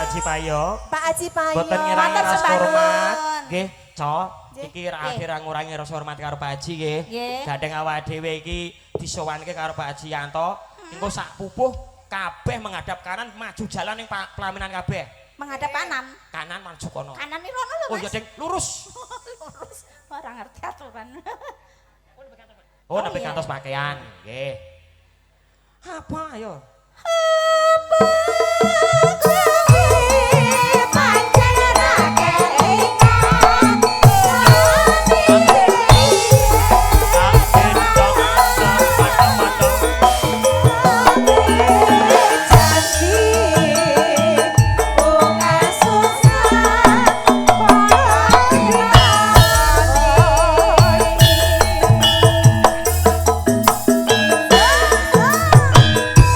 Haji Payo. Pak Haji Payo. Boten ngirangi rasa hormat. Nggih, Cok. Nggih. Iki akhir ngurangi rasa hormat karo Pak Haji nggih. Nggih. Gandeng awake dhewe iki disowanke karo Pak Haji Yanto. Engko sak pupuh kabeh menghadap kanan maju jalan ning pelaminan kabeh. Menghadap kanan. Kanan maju kono. Kanan ini rono lho, Oh Mas. ya Ding, lurus. Lurus. Ora ngerti aturan. Oh, nepi iya. kantos pakaian. Nggih. Apa ayo?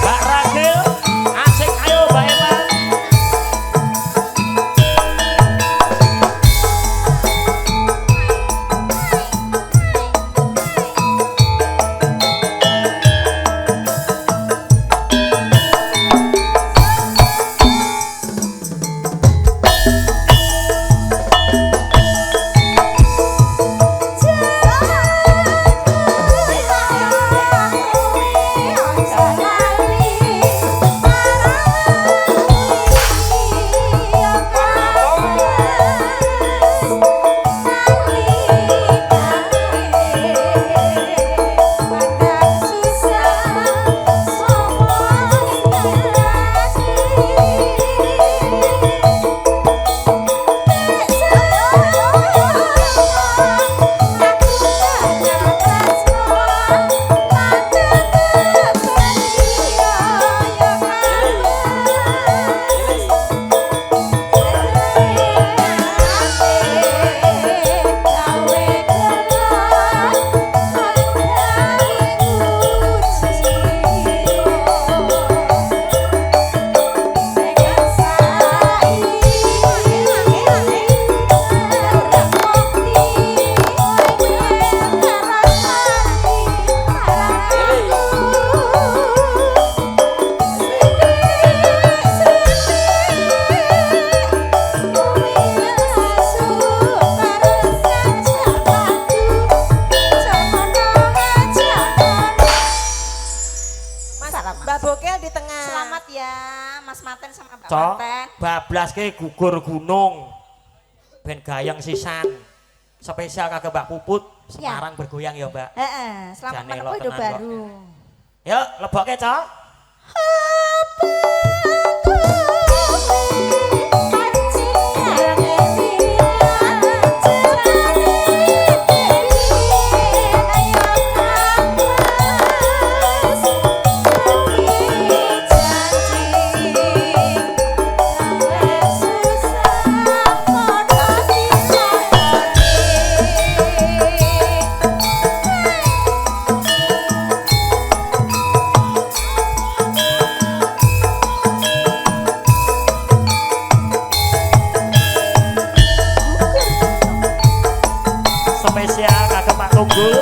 Mbak Ragil, asik ayo Mbak Eva. Mbak Bokel di tengah. Selamat ya Mas Maten sama Mbak Cok, Maten. bablas ke gugur gunung. Ben gayeng sisan. Spesial kagak Mbak Puput. Semarang bergoyang ya, Mbak. Selamat Jane menempuh lo hidup tenan kok. baru. Yuk, lebokke, Cok. Spesial kagak Pak Tunggul.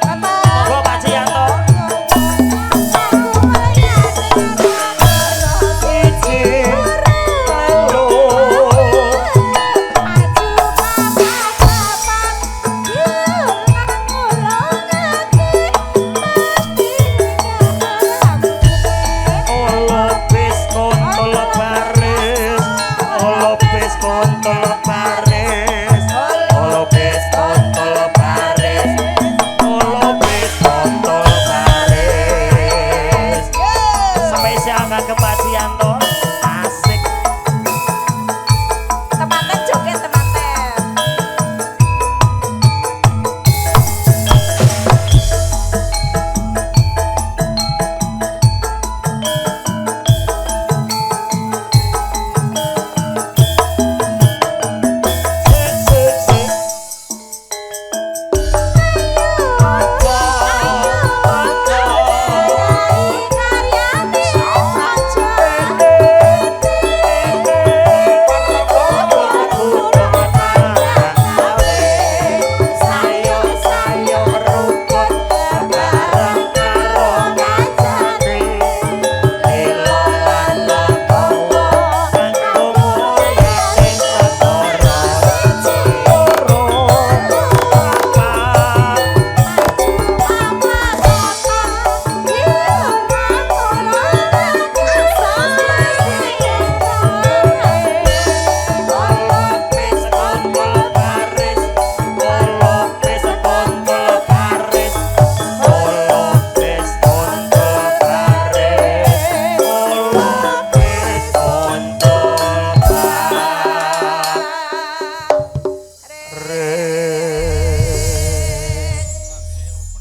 Bapak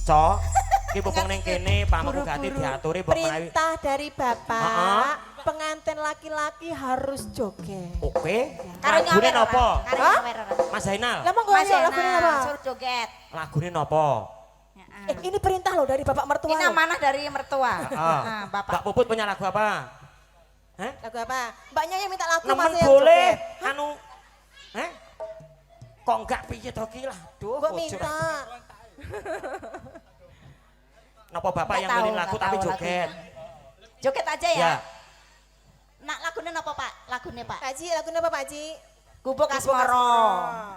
Cok, iki mumpung ning kene pamugati diaturi mbok menawi. Perintah dari Bapak, Heeh. pengantin laki-laki harus joget. Oke. Karo Lagune nyawer ora? napa? Karo Hah? nyawer ora? Mas Zainal. Lah monggo Mas ayo lagune Ena, apa? suruh joget. Lagune napa? Ini perintah loh dari Bapak mertua. Ini amanah dari mertua. Heeh. Nah, Bapak. Mbak Puput punya lagu apa? Hah? Lagu apa? Mbaknya yang minta lagu Nemen Mas yang boleh joget. anu. Hah? Kok enggak piye to ki lah. Duh, Mbak bocor. minta. Napa Bapak yang Nggak milih tahu, lagu nggak tapi tahu joget? lagunya. Joget aja ya. Ya. Nak lagunya apa Pak? Lagunya Pak. Pak Haji, lagunya apa Pak Haji? Gubuk Asmoro. Asmoro.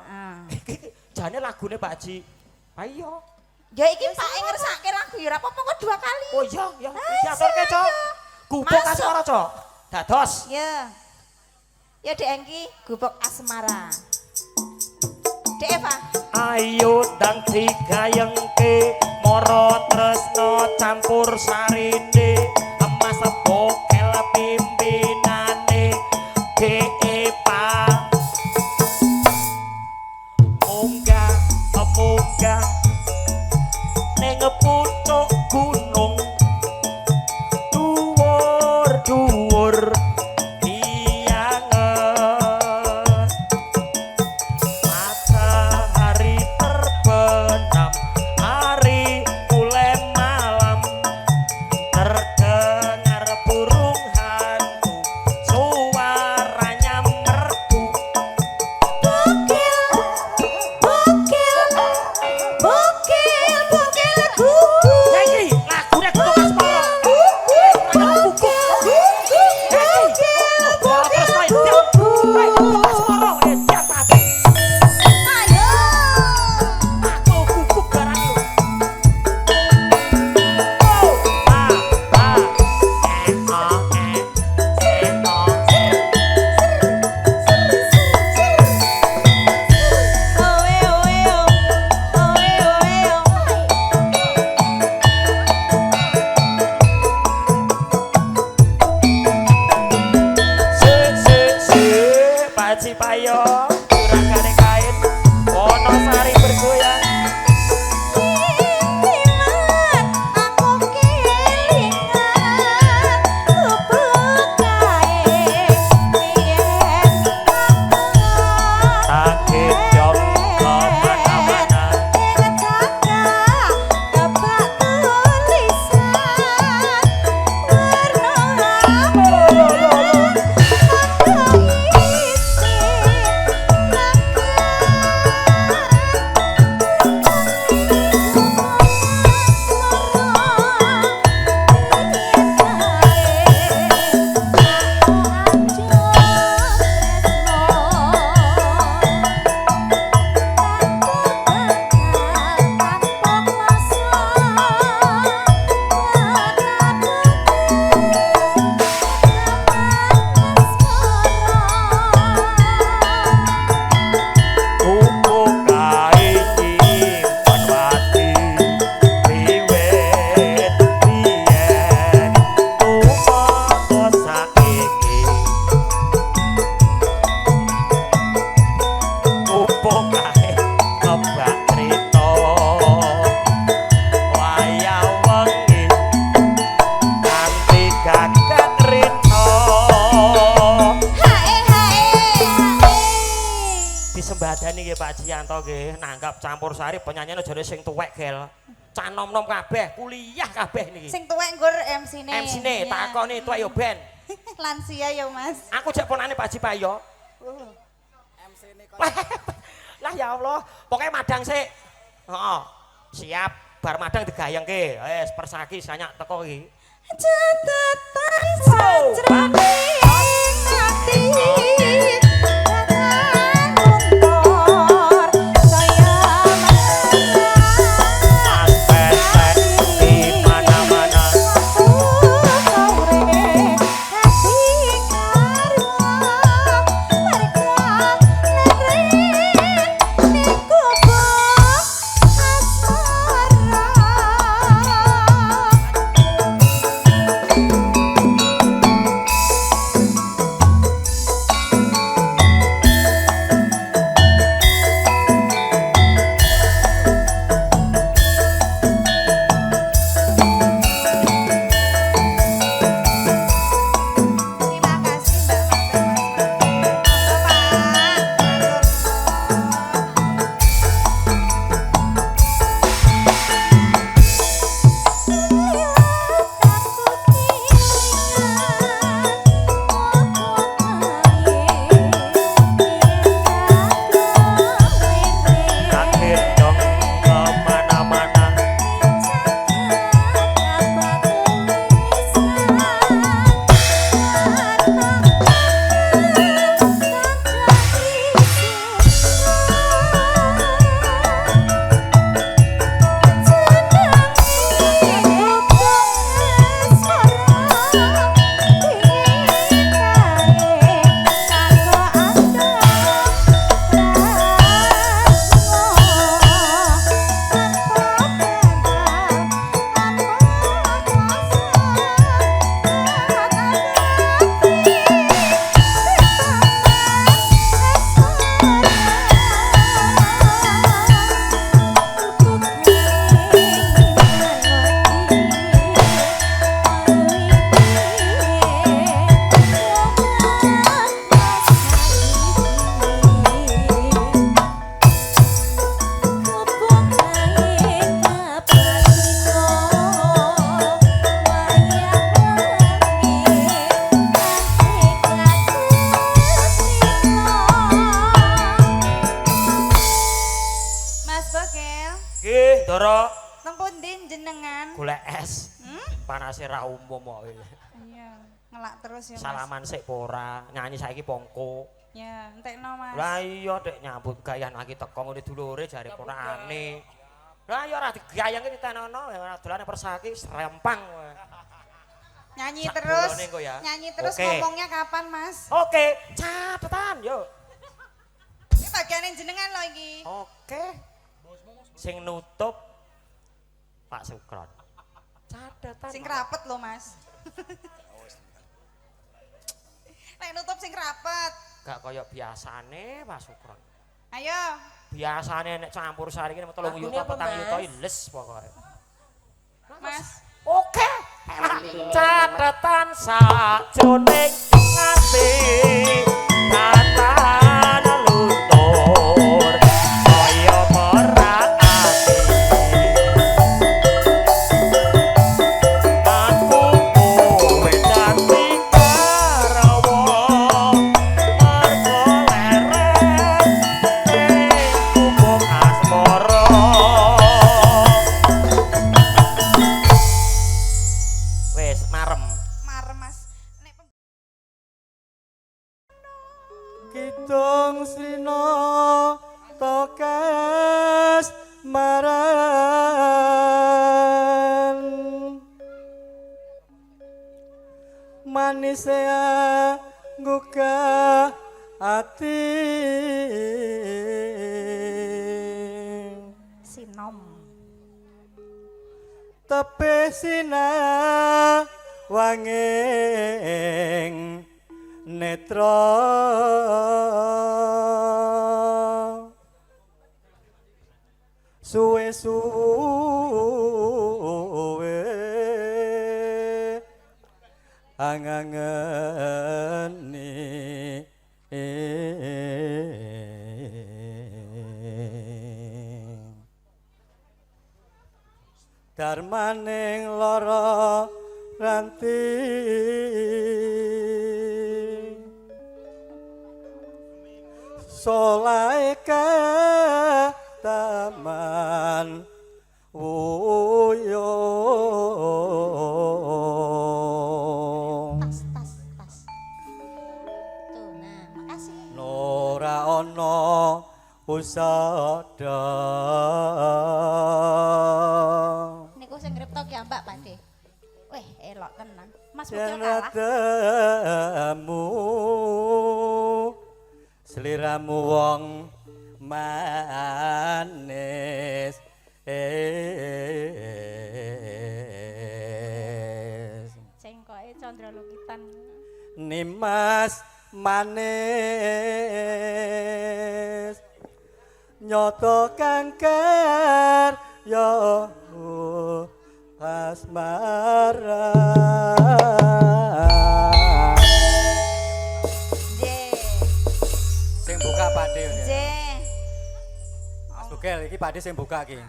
Ah. Jane lagune Pak Haji. Ayo. Ya iki Pak ngersake lagu ya ora apa-apa kok 2 kali. Oh iya, ya. Diaturke, Cok. Gubuk Masuk. asmara, Cok. Dados. Ya. Ya Dek Engki, Gubuk Asmara. Dek Eva. Ayo dang digayengke mara tresno campur sarine emas bokel pimpinane Depa munggah munggah ning pucuk gunung dhuwur-dhuwur iyangen matahari terbenam hari mulai malam terdengar burung hantu suaranya merdu nyanyi lagunya Gubuk Asmara Gubuk terus main Gubuk Asmara diatas Ayo. aku guguk barang lu. Oh, Pak Haji Payo, juragane kain, Wonosari bergoyang. Sakit jong kemana-mana. Gubuk kain nyimpen wati wiwit biyen tumeka saiki gubuk kain kebak crita wayah wengi kanthi gagat rita disembadani nggih Pak Jiyanto nggih nanggap campur sari penyanyian jare sing tuwek gel cah nom-nom kabeh kuliah kabeh niki Sing tuwek nggur MC-ne. MC-ne Ya. takoni tuwek yo ben Lansia ya Mas. aku jek ponane Pak Haji Payo lah ya Allah pokoknya madang sik heeh siap bar madang digayengke wis persaki sanyak teko iki Catatan Oh, sajrone ati luntur saya Mas pesek di mana-mana Asmara Yo. Teng pundi jenengan? Golek es. Hmm? Panase ra umum kok. Iya, ngelak terus ya Mas. Salaman sik ora, nyanyi saiki pongko. Ya, entekno Mas. Lah iya dek nyambut gayan lagi teko ngene dulure jare ponakane. Lah iya ora digayangke ditenono ora dolane persaki rempang kowe. Nyanyi Sak terus. bolone engko ya. Nyanyi terus Oke. ngomongnya kapan Mas? Oke, catetan yo. Ini bagian jenengan loh iki. Oke. Sing nutup Pak Sukron. Catetan. Sing rapet loh Mas. Nek nutup sing rapet. Gak kaya biasane Pak Sukron. Ayo. Biasane nek campur sari ki 3 Lagune yuta apa, 4 yuta Mas? les pokoke. Mas. Oke. Catetan sakjroning ati tatan luntur kaya merak ati. Aku kowe dadi karawa mergo leren ing kubuk asmara. Wes marem. Marem Mas. Nek Kidung Srina Tokes Maran Manisea Guga Ati sinom. Tepe sina wanging netra suwe-suwe angangeni darmaning lara ranti solaeka taman wuyo Tas. Tuh, nah, makasih. nora ana usada Niku sing ngripto ki Mbak Pakde. Weh, elok tenan. Mas Bocil yen kalah. ratamu sliramu wong manis Cengkoke Candra Lukitan. Nimas manis nyoto kanker yo asmara Nggih. sing buka Pakde Nggih. Mas Bugel iki Pakde sing buka iki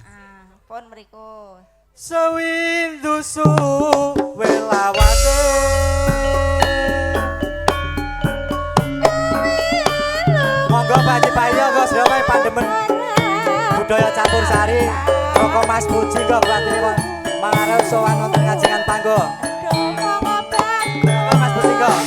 Pun mriku. sewindu welawate monggo Pak Haji Payo kok sedaya pandemen budaya campur sari roko Mas Puji kok kuatire kok mangarep sowan wonten ngajengan panggo monggo Mas Puji kok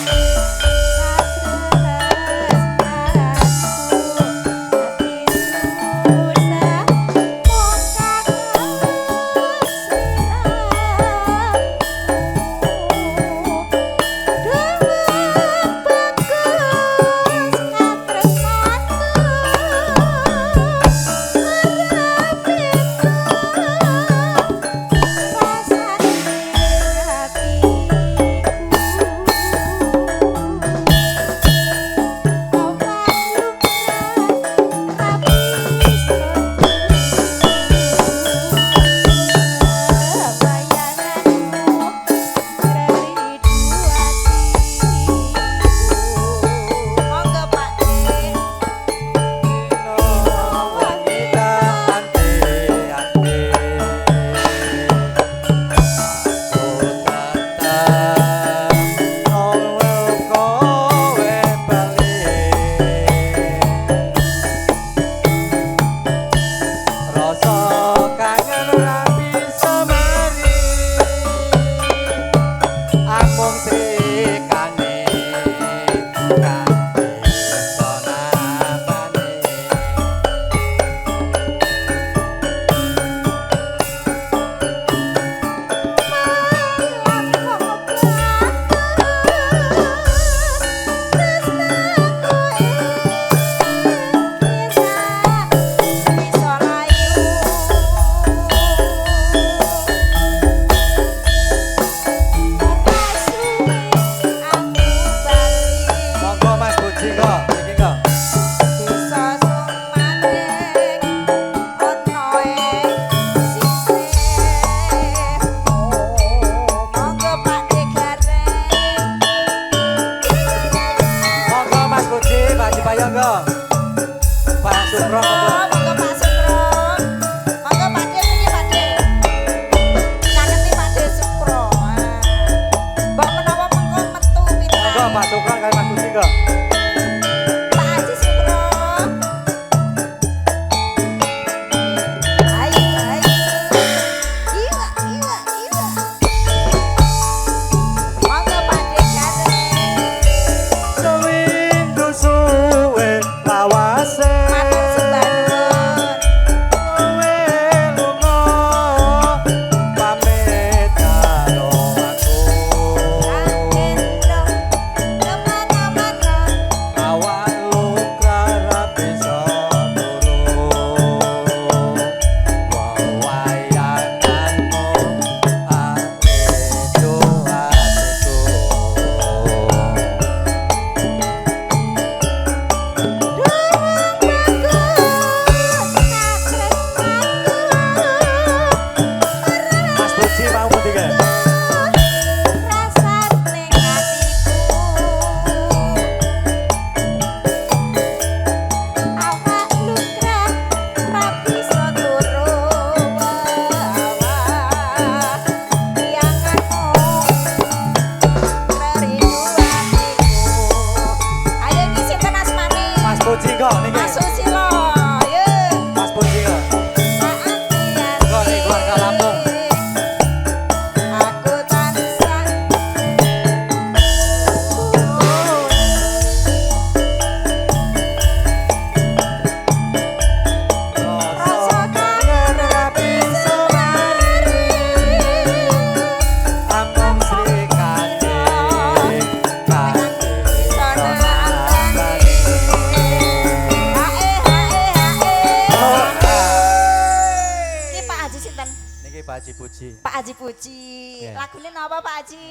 Niki Pak Haji Puji. Pak Haji Puji. Nggih. Lagune napa Pak Haji?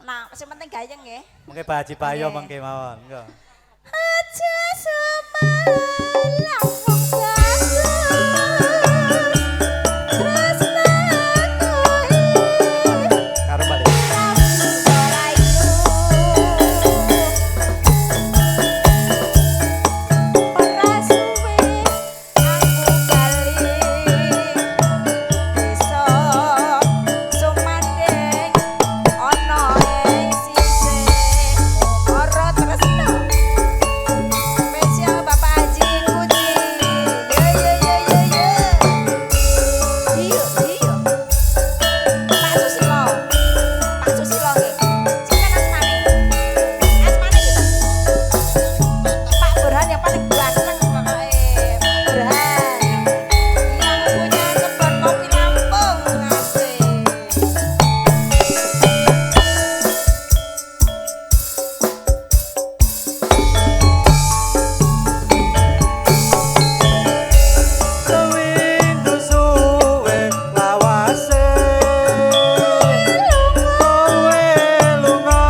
Nah, sing penting gayeng nggih. Mengke Pak Haji Payo Nggih. mengke mawon. Engko. Aja semalam wong bagus tresnaku Karo balik. ora suwe aku bali bisa sumandeng ana ing sisih ora tresna spesial Bapak Haji Puji yo yo yo yo yo iyo iyo Pak Susilo nggih sinten asmane sinten Pak Burhan yang paling ganteng pokoknya Pak Burhan yang punya kebun kopi Lampung ngasih Windu suwe lawase kowe lunga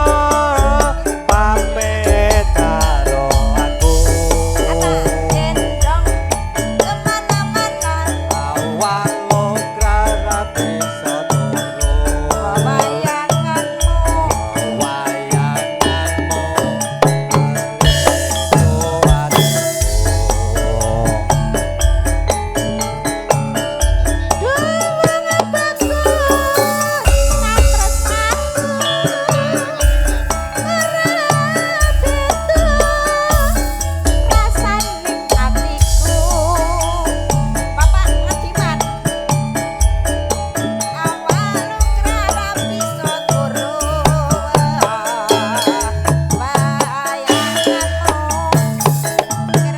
pamit karo aku gendong kemana-mana awak lokra bisa turu bayanganmu wayanganmu Duwangan bagus atres aku ora beto rasane atiku Bapak Ngadiman awal ora bisa turu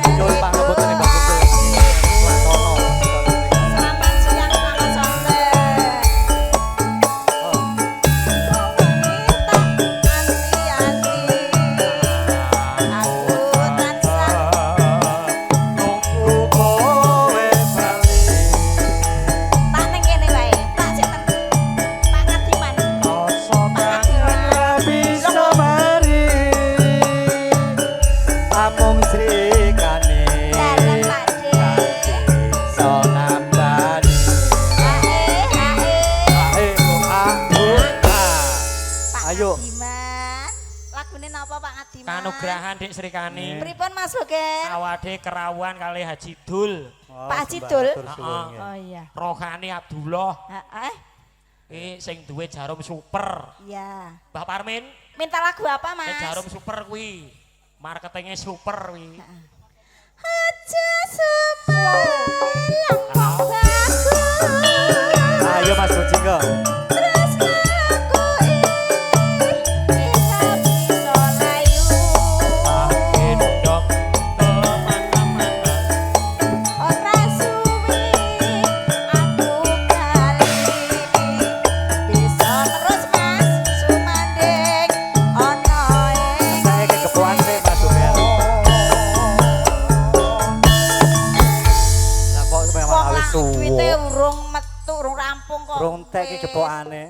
Nyuwun bayanganmu pangapunten Mbak Gustil. Latono. Selamat siang Pak Sonde. Anti-anti, aku tansah Nunggu kowe bali. tak ning kene wae. Tak sinten? Pak Ngadiman. Rasa kangen bisa mari. Amung srikane. Dalem Pak De. So nambani. Hae. Aku. Pak Ayo. Ngadiman. Lagune napa Pak Ngadiman? Kanugrahan Dik Srikani. Pripun Mas Bogen? Awade kerawuan kali Haji Dul. Pak Haji Dul. Heeh. Oh iya. Rohani Abdullah. Heeh. Sing duwe jarum super. Iya. Mbak Parmin, Minta lagu apa, Mas? jarum super kuwi. Marketingnya super kuwi. Aja semalam wong bagus Ayo Mas Puji kok. tresnaku bisa bisa layu Gendong kemana-mana. ora suwe aku bali bisa terus Mas sumandeng ana ing Saya kekepuan sih Mas Bumel. Lah kok memang wong awis lang suwo. duwite urung metu urung rampung kok Rung tek iki wis. gepokane.